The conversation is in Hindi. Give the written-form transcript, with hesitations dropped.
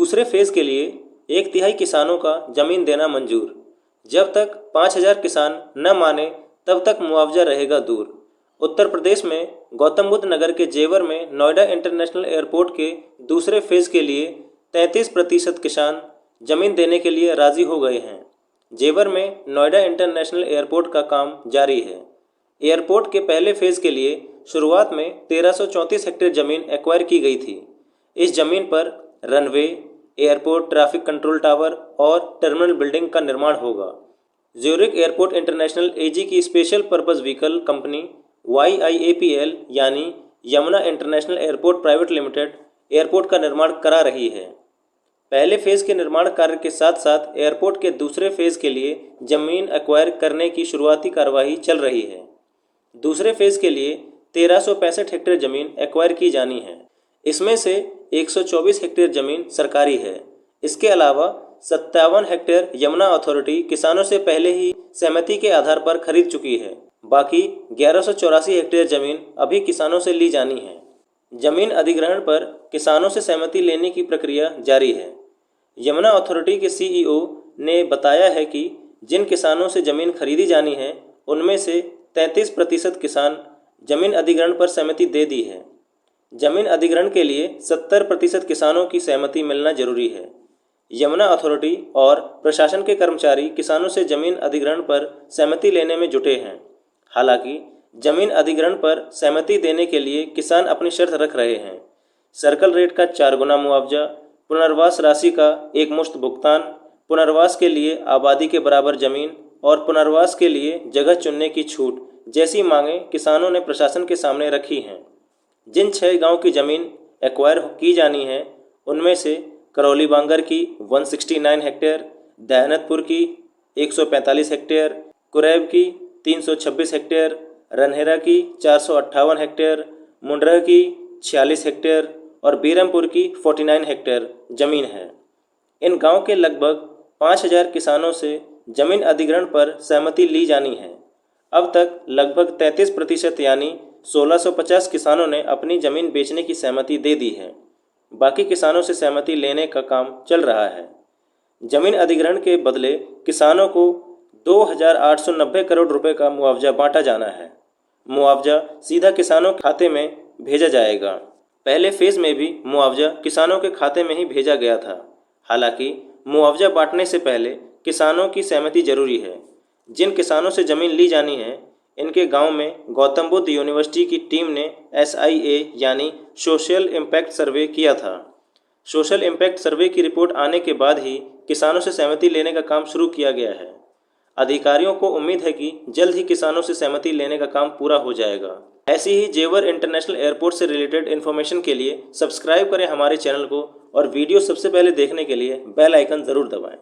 दूसरे फेज़ के लिए 1/3 किसानों का जमीन देना मंजूर। जब तक 5,000 किसान न माने तब तक मुआवजा रहेगा दूर। उत्तर प्रदेश में गौतम बुद्ध नगर के जेवर में नोएडा इंटरनेशनल एयरपोर्ट के दूसरे फेज़ के लिए 33% किसान जमीन देने के लिए राज़ी हो गए हैं। जेवर में नोएडा इंटरनेशनल एयरपोर्ट का काम जारी है। एयरपोर्ट के पहले फेज़ के लिए शुरुआत में 1334 हेक्टेयर ज़मीन एक्वायर की गई थी। इस ज़मीन पर runway, airport traffic control tower और टर्मिनल बिल्डिंग का निर्माण होगा। ज्यूरिख एयरपोर्ट इंटरनेशनल एजी की special purpose vehicle company YIAPL यानी Yamuna international airport private limited airport का निर्माण करा रही है। पहले फेज़ के निर्माण कार्य के साथ साथ एयरपोर्ट के दूसरे फेज़ के लिए ज़मीन एक्वायर करने की शुरुआती कार्रवाई चल रही है। दूसरे फेज़ के लिए 1365 हेक्टेयर ज़मीन एक्वायर की जानी है। इसमें से 124 हेक्टेयर ज़मीन सरकारी है। इसके अलावा 57 हेक्टेयर यमुना अथॉरिटी किसानों से पहले ही सहमति के आधार पर खरीद चुकी है। बाकी 1184 हेक्टेयर ज़मीन अभी किसानों से ली जानी है। ज़मीन अधिग्रहण पर किसानों से सहमति लेने की प्रक्रिया जारी है। यमुना अथॉरिटी के CEO ने बताया है कि जिन किसानों से ज़मीन खरीदी जानी है उनमें से 33% किसान ज़मीन अधिग्रहण पर सहमति दे दी है। ज़मीन अधिग्रहण के लिए 70% किसानों की सहमति मिलना जरूरी है। यमुना अथॉरिटी और प्रशासन के कर्मचारी किसानों से ज़मीन अधिग्रहण पर सहमति लेने में जुटे हैं। हालांकि ज़मीन अधिग्रहण पर सहमति देने के लिए किसान अपनी शर्त रख रहे हैं। सर्कल रेट का 4 गुना मुआवजा, पुनर्वास राशि का एकमुश्त भुगतान, पुनर्वास के लिए आबादी के बराबर ज़मीन और पुनर्वास के लिए जगह चुनने की छूट जैसी मांगें किसानों ने प्रशासन के सामने रखी हैं। जिन 6 गांव की ज़मीन एक्वायर की जानी है उनमें से करौली बांगर की 169 हेक्टेयर, दयानतपुर की 145 हेक्टेयर, कुरैब की 326 हेक्टेयर, रनहेरा की 458 हेक्टेयर, मुंडरह की 46 हेक्टेयर और बीरमपुर की 49 हेक्टेयर ज़मीन है। इन गांव के लगभग 5,000 किसानों से ज़मीन अधिग्रहण पर सहमति ली जानी है। अब तक लगभग 33% यानी 1650 किसानों ने अपनी ज़मीन बेचने की सहमति दे दी है। बाकी किसानों से सहमति लेने का काम चल रहा है। ज़मीन अधिग्रहण के बदले किसानों को 2,890 करोड़ रुपए का मुआवजा बांटा जाना है। मुआवजा सीधा किसानों के खाते में भेजा जाएगा। पहले फेज़ में भी मुआवजा किसानों के खाते में ही भेजा गया था। हालांकि मुआवजा बांटने से पहले किसानों की सहमति जरूरी है। जिन किसानों से ज़मीन ली जानी है इनके गांव में गौतम बुद्ध यूनिवर्सिटी की टीम ने SIA यानी सोशल इम्पैक्ट सर्वे किया था। सोशल इम्पैक्ट सर्वे की रिपोर्ट आने के बाद ही किसानों से सहमति लेने का काम शुरू किया गया है। अधिकारियों को उम्मीद है कि जल्द ही किसानों से सहमति लेने का काम पूरा हो जाएगा। ऐसी ही जेवर इंटरनेशनल एयरपोर्ट से रिलेटेड इन्फॉर्मेशन के लिए सब्सक्राइब करें हमारे चैनल को और वीडियो सबसे पहले देखने के लिए बेल आइकन ज़रूर दबाएं।